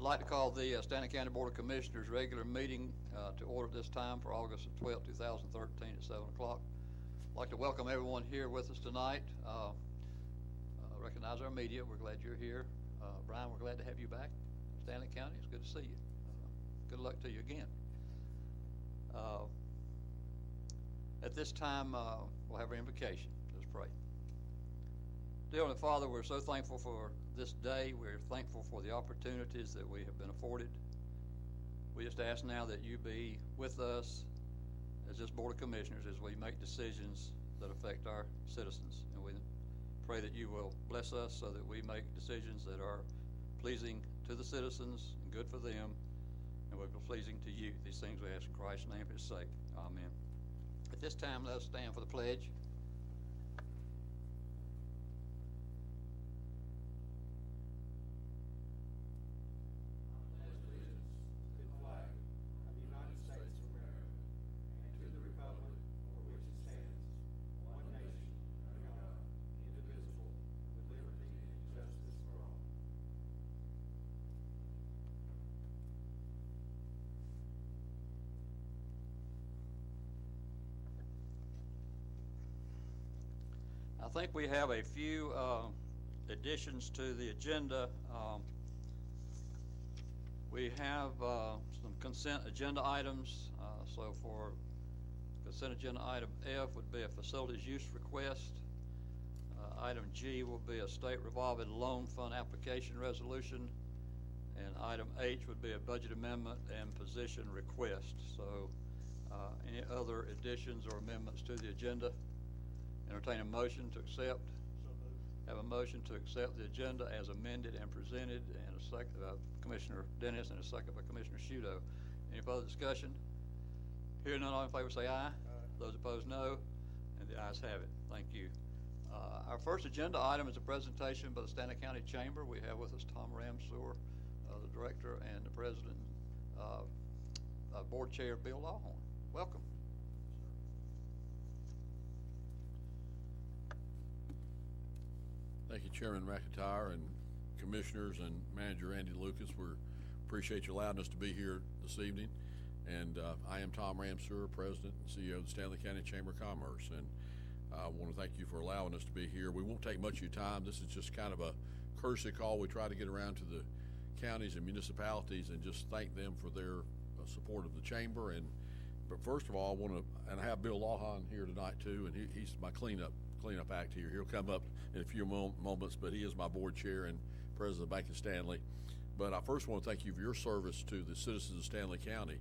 I'd like to call the Stanley County Board of Commissioners regular meeting to order at this time for August 12, 2013 at 7 o'clock. I'd like to welcome everyone here with us tonight. Recognize our media. We're glad you're here. Brian, we're glad to have you back. Stanley County, it's good to see you. Good luck to you again. At this time, we'll have our invocation. Let's pray. Dear Heavenly Father, we're so thankful for this day. We're thankful for the opportunities that we have been afforded. We just ask now that you be with us as this Board of Commissioners as we make decisions that affect our citizens. And we pray that you will bless us so that we make decisions that are pleasing to the citizens and good for them, and will be pleasing to you. These things we ask in Christ's name for his sake. Amen. At this time, let us stand for the pledge. I think we have a few additions to the agenda. We have some consent agenda items. So for consent agenda item F would be a facilities use request. Item G will be a state revolving loan fund application resolution. And item H would be a budget amendment and position request. So any other additions or amendments to the agenda? Entertain a motion to accept. So moved. Have a motion to accept the agenda as amended and presented, and a second, Commissioner Dennis, and a second by Commissioner Shudo. Any further discussion? Hearing none, all in favor say aye. Aye. Those opposed, no. And the ayes have it. Thank you. Our first agenda item is a presentation by the Stanley County Chamber. We have with us Tom Ramseur, the Director, and the President, Board Chair Bill Lawhorn. Welcome. Thank you, Chairman McIntyre and Commissioners and Manager Andy Lucas. We appreciate you allowing us to be here this evening. And I am Tom Ramseur, President and CEO of the Stanley County Chamber of Commerce. And I want to thank you for allowing us to be here. We won't take much of your time. This is just kind of a courtesy call. We try to get around to the counties and municipalities and just thank them for their support of the Chamber. But first of all, I want to, and I have Bill Lawhorn here tonight too, and he's my cleanup act here. He'll come up in a few moments, but he is my board chair and president of Bank of Stanley. But I first want to thank you for your service to the citizens of Stanley County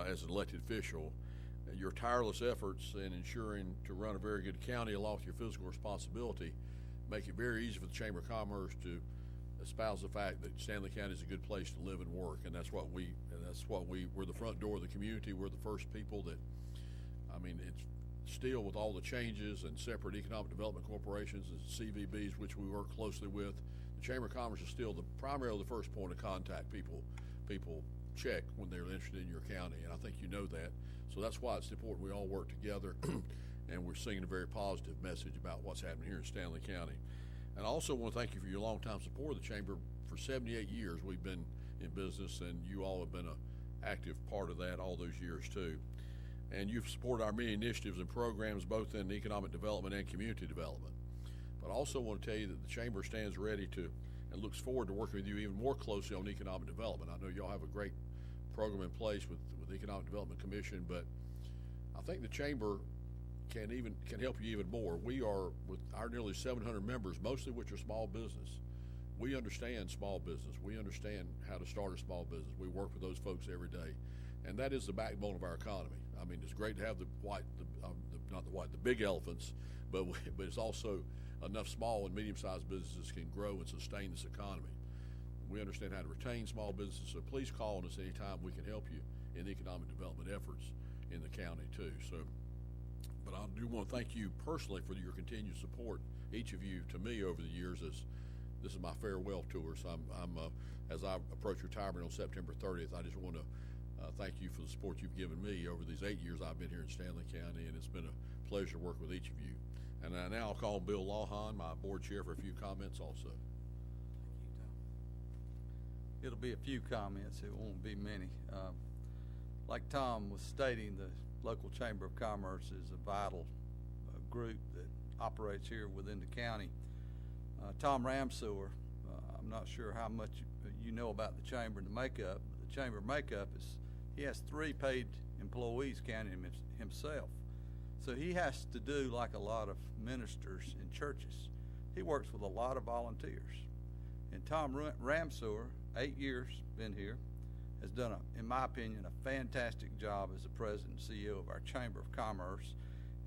as an elected official. Your tireless efforts in ensuring to run a very good county along with your physical responsibility make it very easy for the Chamber of Commerce to espouse the fact that Stanley County is a good place to live and work, and we're the front door of the community. We're the first people that, it's still with all the changes and separate economic development corporations and CVBs, which we work closely with, the Chamber of Commerce is still primarily the first point of contact people check when they're interested in your county, and I think you know that. So that's why it's important we all work together, and we're sending a very positive message about what's happening here in Stanley County. And I also want to thank you for your long-time support of the Chamber. For 78 years we've been in business, and you all have been an active part of that all those years too. And you've supported our many initiatives and programs both in economic development and community development. But I also want to tell you that the Chamber stands ready to and looks forward to working with you even more closely on economic development. I know y'all have a great program in place with the Economic Development Commission, but I think the Chamber can help you even more. We are, with our nearly 700 members, mostly which are small business. We understand small business. We understand how to start a small business. We work with those folks every day, and that is the backbone of our economy. It's great to have the big elephants, but it's also enough small and medium-sized businesses can grow and sustain this economy. We understand how to retain small businesses, so please call on us anytime we can help you in economic development efforts in the county too. But I do want to thank you personally for your continued support, each of you, to me over the years. As this is my farewell tour, so as I approach retirement on September 30th, I just want to thank you for the support you've given me over these 8 years I've been here in Stanley County, and it's been a pleasure to work with each of you. And now I'll call Bill Lawhorn, my board chair, for a few comments also. Thank you, Tom. It'll be a few comments. It won't be many. Like Tom was stating, the local Chamber of Commerce is a vital group that operates here within the county. Tom Ramsewer, I'm not sure how much you know about the Chamber and the makeup. The Chamber makeup is, he has 3 paid employees counting himself. So he has to do like a lot of ministers in churches. He works with a lot of volunteers. And Tom Ramsewer, 8 years been here, has done, in my opinion, a fantastic job as the president and CEO of our Chamber of Commerce,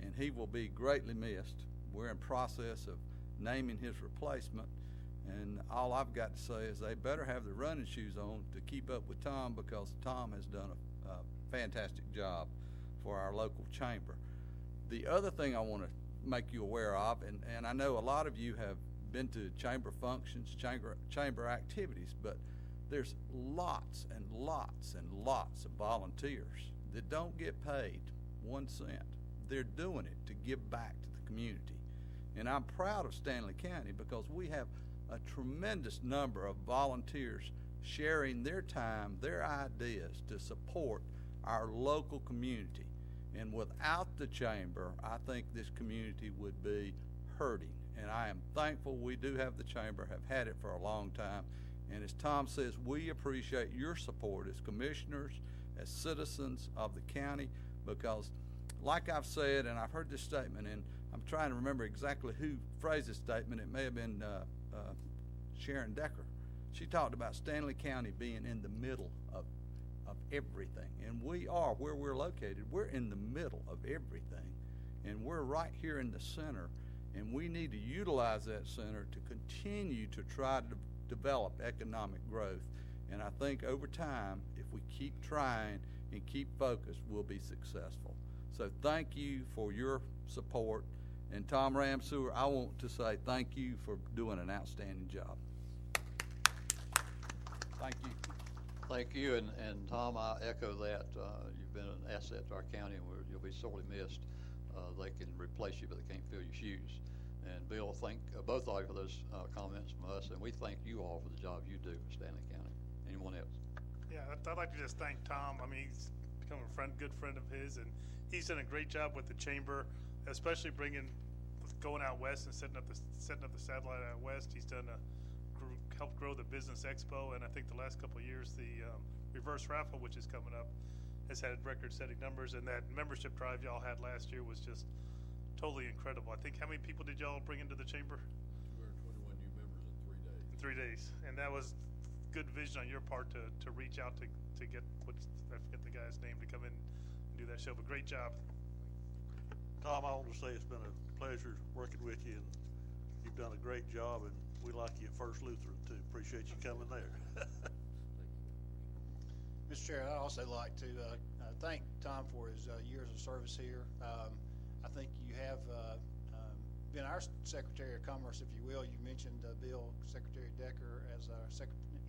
and he will be greatly missed. We're in process of naming his replacement, and all I've got to say is they better have their running shoes on to keep up with Tom, because Tom has done a fantastic job for our local chamber. The other thing I want to make you aware of, and I know a lot of you have been to chamber functions, chamber activities, but there's lots and lots and lots of volunteers that don't get paid 1 cent. They're doing it to give back to the community. And I'm proud of Stanley County because we have a tremendous number of volunteers sharing their time, their ideas to support our local community. And without the chamber, I think this community would be hurting. And I am thankful we do have the chamber, have had it for a long time. And as Tom says, we appreciate your support as commissioners, as citizens of the county, because like I've said, and I've heard this statement, and I'm trying to remember exactly who phrased this statement. It may have been Sharon Decker. She talked about Stanley County being in the middle of everything. And we are, where we're located, we're in the middle of everything. And we're right here in the center. And we need to utilize that center to continue to try to develop economic growth. And I think over time, if we keep trying and keep focused, we'll be successful. So thank you for your support. And Tom Ramsewer, I want to say thank you for doing an outstanding job. Thank you. Thank you, and Tom, I echo that. You've been an asset to our county, and you'll be sorely missed. They can replace you, but they can't fill your shoes. And Bill, thank both of you for those comments from us, and we thank you all for the job you do for Stanley County. Anyone else? Yeah, I'd like to just thank Tom. I mean, he's become a good friend of his, and he's done a great job with the chamber, especially going out west and setting up the satellite out west. He's done helped grow the Business Expo, and I think the last couple of years the reverse raffle, which is coming up, has had record-setting numbers, and that membership drive y'all had last year was just totally incredible. I think, how many people did y'all bring into the chamber? 221 new members in 3 days. In 3 days, and that was good vision on your part to reach out to get I forget the guy's name to come in and do that show. But great job. Tom, I want to say it's been a pleasure working with you, and you've done a great job, and we like you at First Lutheran too. Appreciate you coming there. Mr. Chair, I'd also like to thank Tom for his years of service here. I think you have been our Secretary of Commerce, if you will. You mentioned Bill, Secretary Decker, as our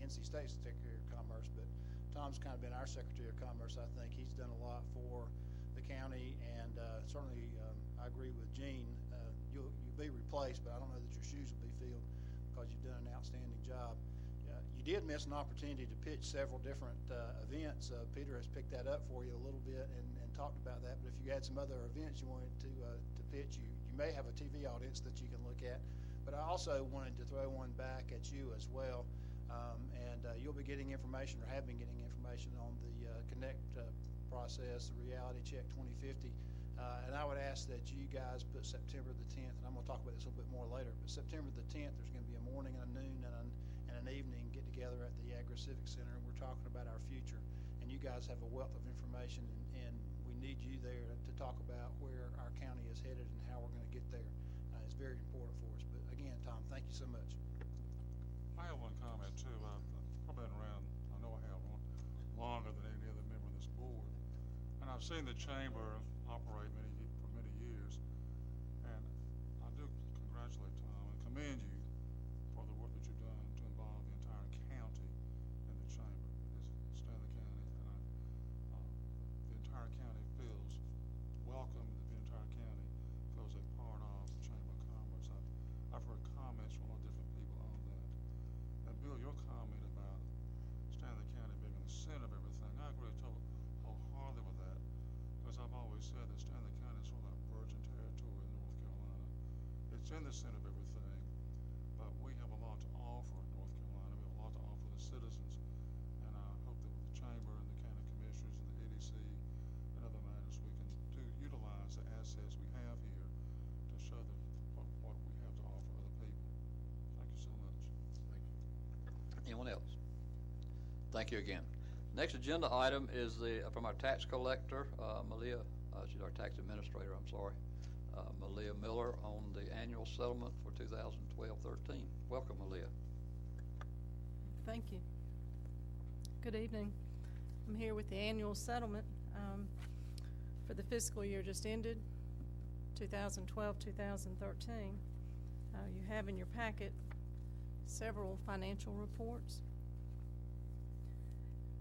NC State Secretary of Commerce, but Tom's kind of been our Secretary of Commerce. I think he's done a lot for the county, and certainly I agree with Gene. You'll be replaced, but I don't know that your shoes will be filled because you've done an outstanding job. You did miss an opportunity to pitch several different events. Peter has picked that up for you a little bit and talked about that, but if you had some other events you wanted to pitch, you may have a TV audience that you can look at. But I also wanted to throw one back at you as well, and you'll be getting information, or have been getting information, on the Connect process, the Reality Check 2050. And I would ask that you guys put September the 10th, and I'm going to talk about this a little bit more later, but September the 10th, there's going to be a morning and a noon and an evening get together at the Agri-Civic Center, and we're talking about our future. And you guys have a wealth of information, and we need you there to talk about where our county is headed and how we're going to get there. It's very important for us. But again, Tom, thank you so much. I have one comment too. I've been around, I know I have one, longer than any other member of this board. And I've seen the chamber operate for many years. And I do congratulate Tom and commend you for the work that you've done to involve the entire county in the chamber. It is Stanley County, and the entire county feels welcome, that the entire county feels a part of the Chamber of Commerce. I've heard comments from all different people on that. And Bill, your comment about it's in the center of everything, but we have a lot to offer North Carolina. We have a lot to offer the citizens, and I hope that with the chamber and the county commissioners and the EDC and other matters, we can utilize the assets we have here to show what we have to offer other people. Thank you so much. Thank you. Anyone else? Thank you again. Next agenda item is from our tax collector, Malia, she's our tax administrator, I'm sorry, Malia Miller, on the annual settlement for 2012-13. Welcome, Malia. Thank you. Good evening. I'm here with the annual settlement for the fiscal year just ended, 2012-2013. You have in your packet several financial reports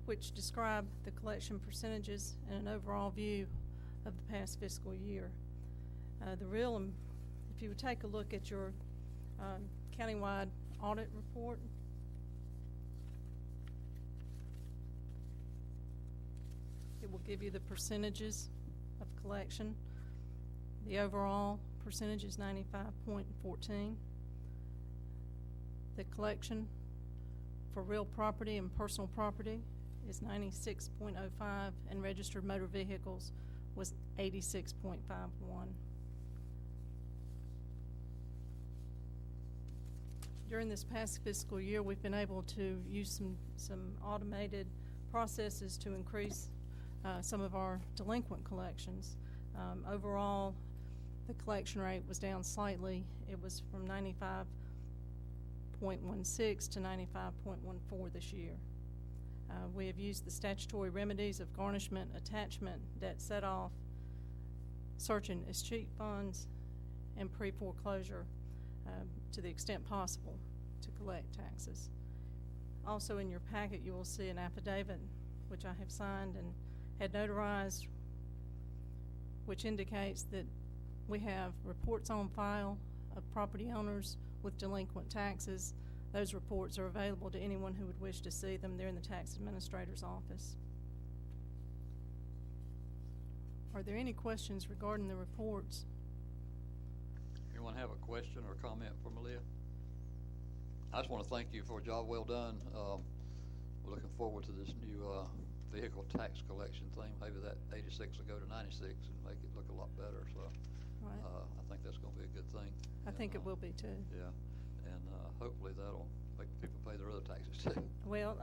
which describe the collection percentages and an overall view of the past fiscal year. If you would take a look at your countywide audit report, it will give you the percentages of collection. The overall percentage is 95.14. The collection for real property and personal property is 96.05, and registered motor vehicles was 86.51. During this past fiscal year, we've been able to use some automated processes to increase some of our delinquent collections. Overall, the collection rate was down slightly. It was from 95.16 to 95.14 this year. We have used the statutory remedies of garnishment, attachment, debt set-off, search and escheat funds, and pre-foreclosure to the extent possible to collect taxes. Also in your packet you will see an affidavit which I have signed and had notarized, which indicates that we have reports on file of property owners with delinquent taxes. Those reports are available to anyone who would wish to see them. They're in the tax administrator's office. Are there any questions regarding the reports? Anyone have a question or comment for Malia? I just want to thank you for a job well done. We're looking forward to this new vehicle tax collection thing. Maybe that 86 will go to 96 and make it look a lot better. So Right. I think that's going to be a good thing. I think it will be too. Yeah, and hopefully that'll make people pay their other taxes too. Well,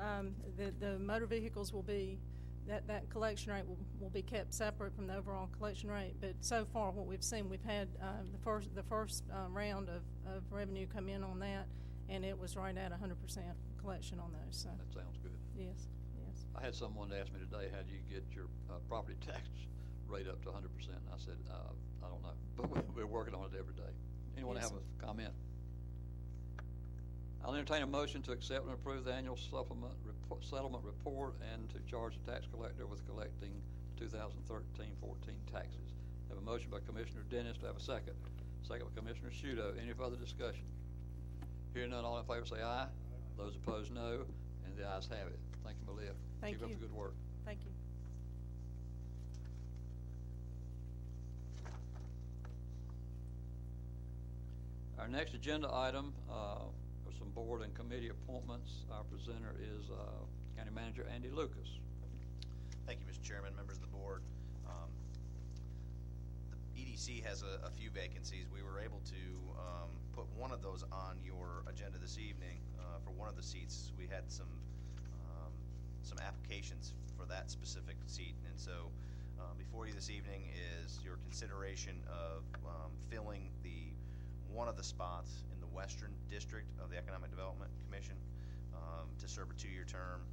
the motor vehicles will be, that collection rate will be kept separate from the overall collection rate. But so far, what we've seen, we've had the first round of revenue come in on that, and it was right at 100% collection on those. So That sounds good. yes, yes. I had someone ask me today, how do you get your property tax rate up to 100%? And I said, I don't know, but we're working on it every day. Anyone Yes, have a comment? I'll entertain a motion to accept and approve the annual settlement report and to charge the tax collector with collecting 2013-14 taxes. Have a motion by Commissioner Dennis to have a second. Second by Commissioner Shudo. Any further discussion? Hearing none, all in favor say aye. Those opposed, no. And the ayes have it. Thank you, Malia. Thank Keep up you. the good work. Thank you. Our next agenda item are some board and committee appointments. Our presenter is County Manager Andy Lucas. Thank you, Mr. Chairman, members of the board. The EDC has a few vacancies. We were able to put one of those on your agenda this evening for one of the seats. We had some applications for that specific seat, and so before you this evening is your consideration of filling one of the spots in the Western District of the Economic Development Commission to serve a 2-year term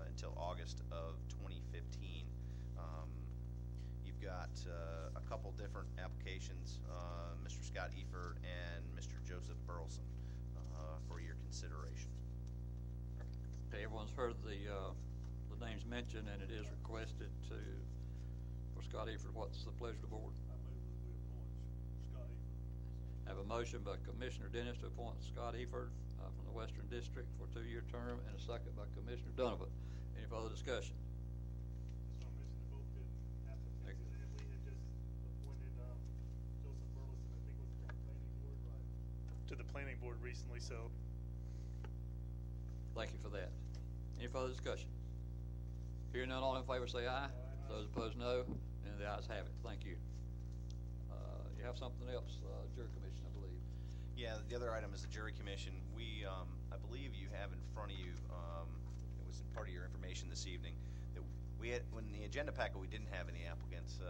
until August of 2015. You've got a couple different applications, Mr. Scott Eford and Mr. Joseph Burleson, for your consideration. Okay, everyone's heard the names mentioned, and it is requested for Scott Eford. What's the pleasure of the board? I move that we appoint Scott Eford. Have a motion by Commissioner Dennis to appoint Scott Eford from the Western District for a 2-year term, and a second by Commissioner Donovan. Any further discussion? Just want to mention the both good applicants, and then we had just appointed Joseph Burleson, I think was from planning board, right? to the planning board recently, so Thank you for that. Any further discussion? Hearing none, all in favor say aye. Those opposed, no. And the ayes have it. Thank you. You have something else, jury commission, I believe. Yeah, the other item is the jury commission. We, I believe you have in front of you, it was part of your information this evening, that we had, when the agenda packet, we didn't have any applicants,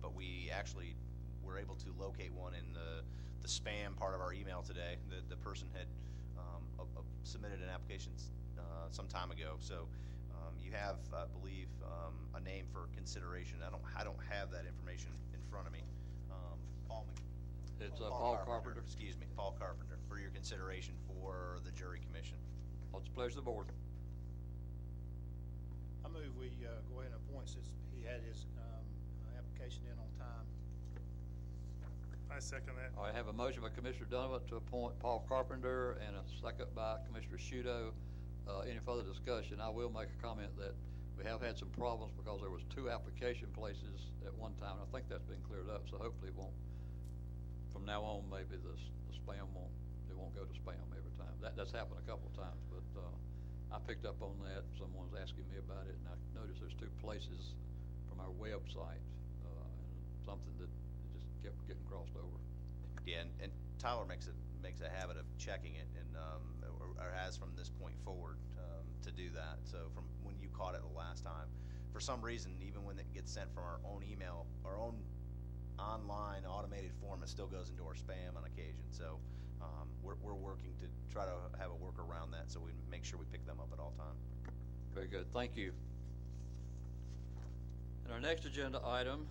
but we actually were able to locate one in the spam part of our email today. The person had submitted an application some time ago. So you have, I believe, a name for consideration. I don't have that information in front of me. It's Paul Carpenter. Excuse me, Paul Carpenter, for your consideration for the jury commission. What's the pleasure of the board? I move we go ahead and appoint since he had his application in on time. I second that. All right, I have a motion by Commissioner Donovan to appoint Paul Carpenter and a second by Commissioner Shudo. Any further discussion? I will make a comment that we have had some problems because there was 2 application places at one time. I think that's been cleared up, so hopefully it won't, from now on, maybe the spam won't go to spam every time. That's happened a couple of times, but I picked up on that. Someone's asking me about it, and I noticed there's 2 places from our website, something that just kept getting crossed over. Yeah, and Tyler makes a habit of checking it, and or has from this point forward to do that. So from when you caught it the last time, for some reason, even when it gets sent from our own email, our own online automated form, it still goes into our spam on occasion. So we're working to try to have a work around that, so we make sure we pick them up at all times. Very good, thank you. And our next agenda item,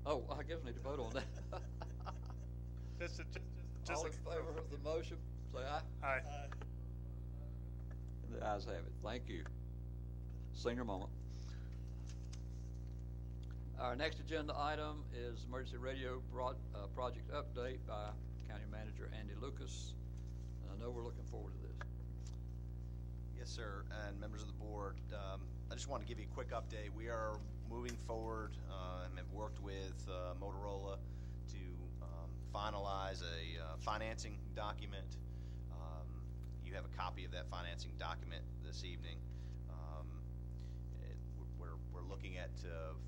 oh, I guess we need to vote on that. All in favor of the motion, say aye. Aye. And the ayes have it. Thank you. Senior moment. Our next agenda item is emergency radio project update by County Manager Andy Lucas. I know we're looking forward to this. Yes, sir, and members of the board, I just want to give you a quick update. We are moving forward and have worked with Motorola to finalize a financing document. You have a copy of that financing document this evening. We're looking at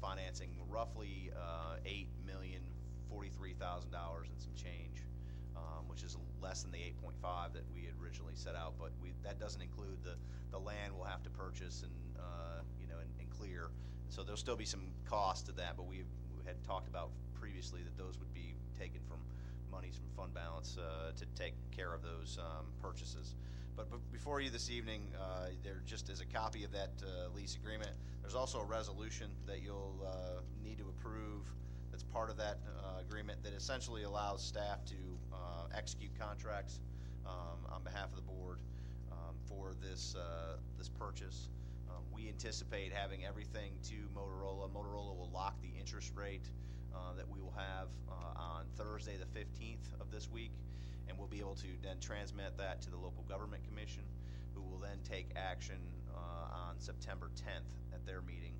financing roughly $8,043,000 and some change, which is less than the 8.5 that we had originally set out. But that doesn't include the land we'll have to purchase and and clear. So there'll still be some cost to that, but we had talked about previously that those would be taken from monies from fund balance to take care of those purchases. But before you this evening, there just is a copy of that lease agreement. There's also a resolution that you'll need to approve that's part of that agreement that essentially allows staff to execute contracts on behalf of the board for this purchase. We anticipate having everything to Motorola. Motorola will lock the interest rate that we will have on Thursday the 15th of this week, and we'll be able to then transmit that to the local government commission, who will then take action on September 10th at their meeting,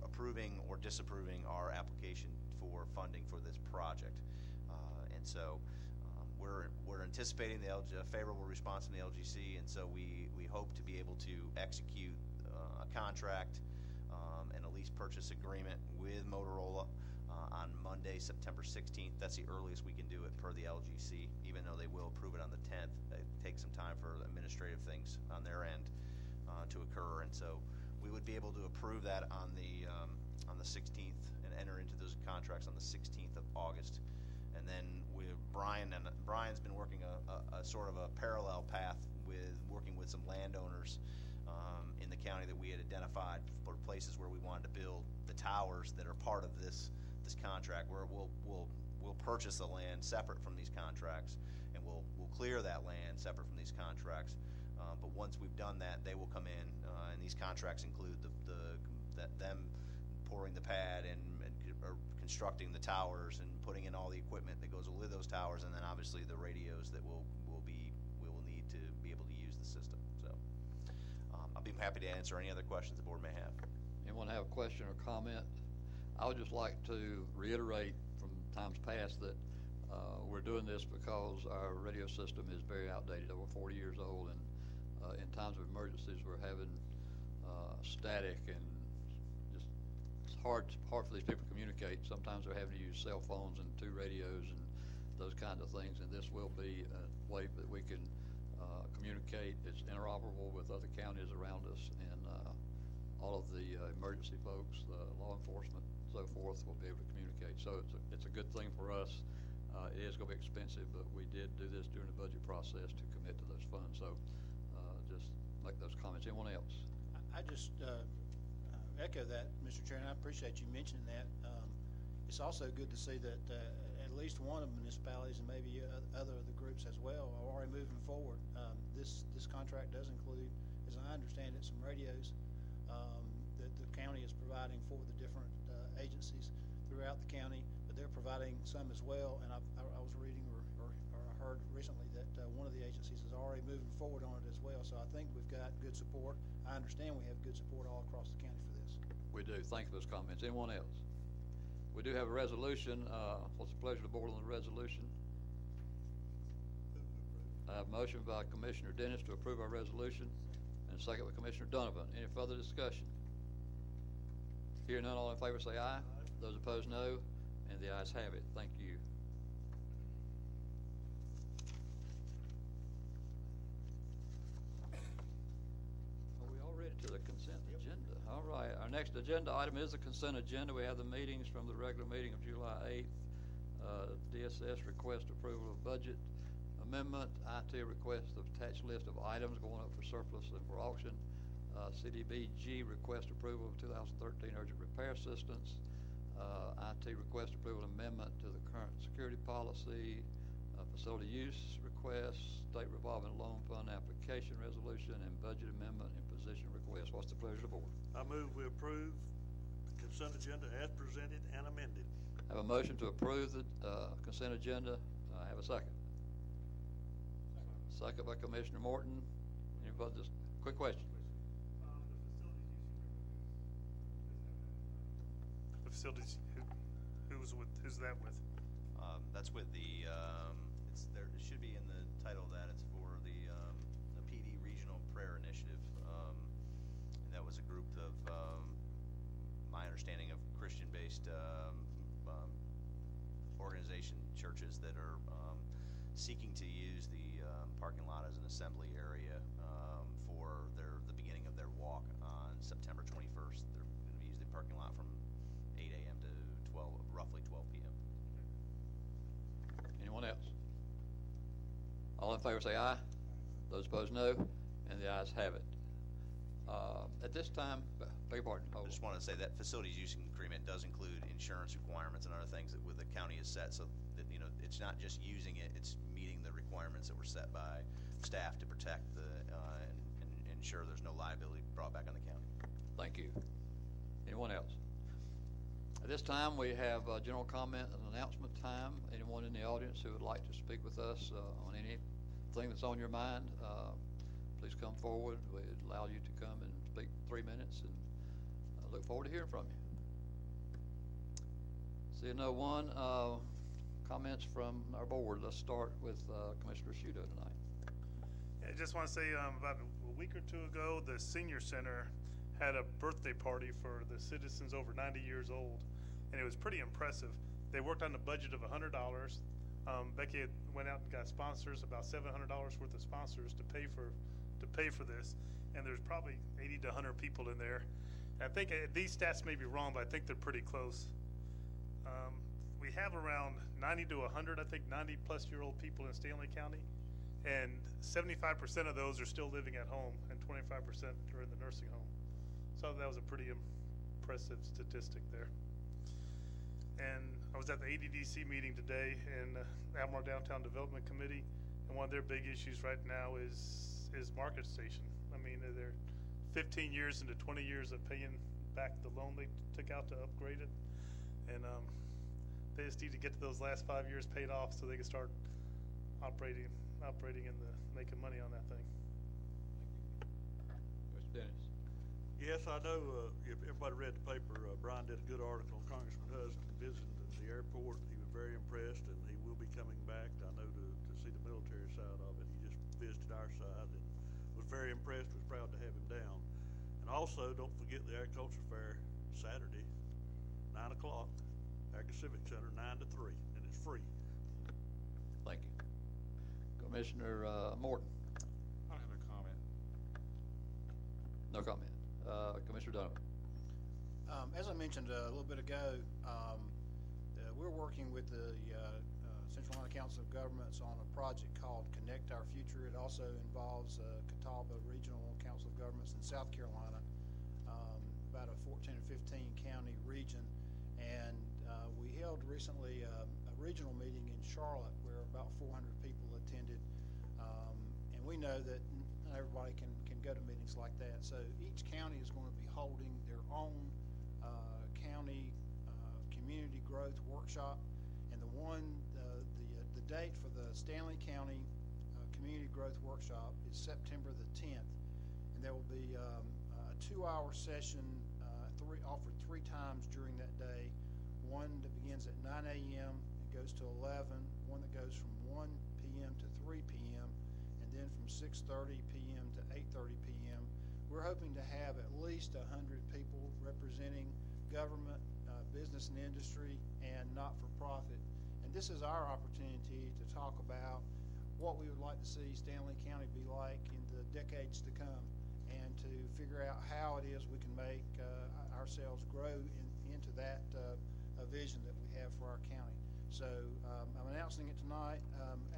approving or disapproving our application for funding for this project. And so we're anticipating a favorable response from the LGC, and so we hope to be able to execute a contract and a lease purchase agreement with Motorola on Monday, September 16th. That's the earliest we can do it per the LGC, even though they will approve it on the 10th. It takes some time for administrative things on their end to occur, and so we would be able to approve that on the 16th and enter into those contracts on the 16th of August. And then Brian's been working a sort of a parallel path with working with some landowners in the county that we had identified for places where we wanted to build the towers that are part of this contract, where we'll purchase the land separate from these contracts, and we'll clear that land separate from these contracts. But once we've done that, they will come in, and these contracts include them pouring the pad and constructing the towers and putting in all the equipment that goes with those towers, and then obviously the radios that we will need to be able to use the system. So I'll be happy to answer any other questions the board may have. Anyone have a question or comment? I would just like to reiterate from times past that We're doing this because our radio system is very outdated, over 40 years old, and in times of emergencies, we're having static, and just it's hard for these people to communicate. Sometimes they're having to use cell phones and 2 radios and those kinds of things, and this will be a way that we can communicate. It's interoperable with other counties around us, and all of the emergency folks, law enforcement, so forth, will be able to communicate. So it's a good thing for us. It is going to be expensive, but we did do this during the budget process to commit to those funds. So just make those comments. Anyone else? I just echo that, Mr. Chairman. I appreciate you mentioning that. It's also good to see that at least one of the municipalities, and maybe other of the groups as well, are already moving forward. This contract does include, as I understand it, some radios that the county is providing for the different agencies throughout the county, but they're providing some as well. And I was reading or I heard recently that one of the agencies is already moving forward on it as well. So I think we've got good support. I understand we have good support all across the county for this. We do. Thank you for those comments. Anyone else? We do have a resolution. What's the pleasure of the board on the resolution? I have a motion by Commissioner Dennis to approve our resolution, and a second by Commissioner Donovan. Any further discussion? Hearing none, all in favor say aye. Those opposed, no. And the ayes have it. Thank you. Are we all ready to the consent agenda? All right. Our next agenda item is the consent agenda. We have the meetings from the regular meeting of July 8th. DSS request approval of budget amendment. IT request of attached list of items going up for surplus and for auction. CDBG request approval of 2013 urgent repair assistance. IT request approval amendment to the current security policy. Facility use request, state revolving loan fund application resolution, and budget amendment and position request. What's the pleasure of the board? I move we approve the consent agenda as presented and amended. I have a motion to approve the consent agenda. I have a second. Second by Commissioner Morton. Anybody? Just quick question. The facilities, who's that with? That's with the, it should be in the title of that. It's for the PD Regional Prayer Initiative. And that was a group of, my understanding of Christian-based organization churches that are seeking to use the parking lot as an assembly area for the beginning of their walk on September 21st. They're going to be using the parking lot from 8 a.m. to roughly 12 p.m. Anyone else? All in favor say aye. Those opposed, no. And the ayes have it. At this time, beg your pardon. I just wanted to say that facilities use agreement does include insurance requirements and other things that the county has set, so that it's not just using it; it's meeting the requirements that were set by staff to protect and ensure there's no liability brought back on the county. Thank you. Anyone else? At this time, we have general comment and announcement time. Anyone in the audience who would like to speak with us on anything that's on your mind, please come forward. We'd allow you to come and speak 3 minutes, and I look forward to hearing from you. Seeing no one, comments from our board. Let's start with Commissioner Shudo tonight. I just want to say about a week or two ago, the Senior Center had a birthday party for the citizens over 90 years old, and it was pretty impressive. They worked on a budget of $100. Becky went out and got sponsors, about $700 worth of sponsors to pay for this, and there's probably 80 to 100 people in there. And I think these stats may be wrong, but I think they're pretty close. We have around 90 to 100, I think 90-plus-year-old people in Stanley County, and 75% of those are still living at home, and 25% are in the nursing home. So that was a pretty impressive statistic there. And I was at the ADDC meeting today in Albemarle Downtown Development Committee, and one of their big issues right now is Market Station. I mean, they're 15 years into 20 years of paying back the loan they took out to upgrade it, and they just need to get to those last 5 years paid off so they can start operating and making money on that thing. Mr. Dennis. Yes, I know, if everybody read the paper, Brian did a good article on Congressman Huston visiting the airport. He was very impressed, and he will be coming back, I know, to see the military side of it. He just visited our side and was very impressed, was proud to have him down. And also, don't forget the Agriculture Fair, Saturday, 9 o'clock, Agri Civic Center, 9 to 3, and it's free. Thank you. Commissioner Morton, I don't have a comment. no comment. Commissioner Donovan. As I mentioned a little bit ago, we're working with the Central Carolina Council of Governments on a project called Connect Our Future. It also involves Catawba Regional Council of Governments in South Carolina, about a 14 or 15 county region. And we held recently a regional meeting in Charlotte where about 400 people attended. And we know that not everybody can go to meetings like that. So each county is going to be holding their own county community growth workshop. And the date for the Stanley County Community Growth Workshop is September the 10th. And there will be a 2-hour session offered 3 times during that day. One that begins at 9 a.m. and goes to 11, one that goes from 1 p.m. to 3 p.m., and then from 6:30 p.m. to 8:30 p.m. We're hoping to have at least 100 people representing government, business and industry, and not-for-profit. And this is our opportunity to talk about what we would like to see Stanley County be like in the decades to come, and to figure out how it is we can make ourselves grow into that vision that we have for our county. So I'm announcing it tonight,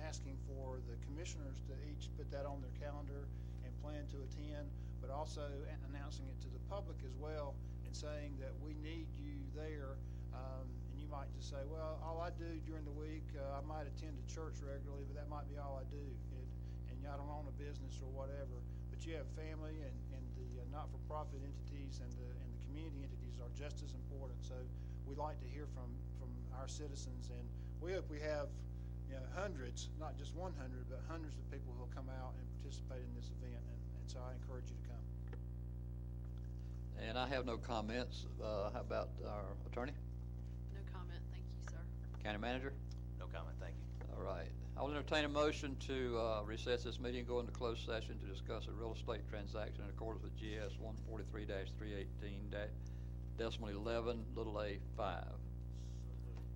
asking for the commissioners to each put that on their calendar and plan to attend, but also announcing it to the public as well, and saying that we need you there. And you might just say, well, all I do during the week, I might attend a church regularly, but that might be all I do. And I don't own a business or whatever. But you have family, and the not-for-profit entities and the community entities are just as important. So we'd like to hear from our citizens, and we hope we have hundreds, not just 100, but hundreds of people who will come out and participate in this event. And so I encourage you to come. And I have no comments. How about our attorney? No comment, thank you, sir. County manager? No comment, thank you. All right. I will entertain a motion to recess this meeting and go into closed session to discuss a real estate transaction in accordance with GS 143-318-11(a)(5).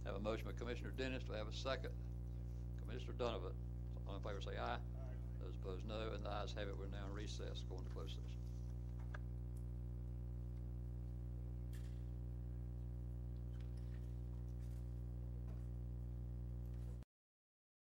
Have a motion by Commissioner Dennis. Do I have a second? Commissioner Donovan. All in favor say aye. Those opposed no, and the ayes have it. We're now in recess, going to closed session.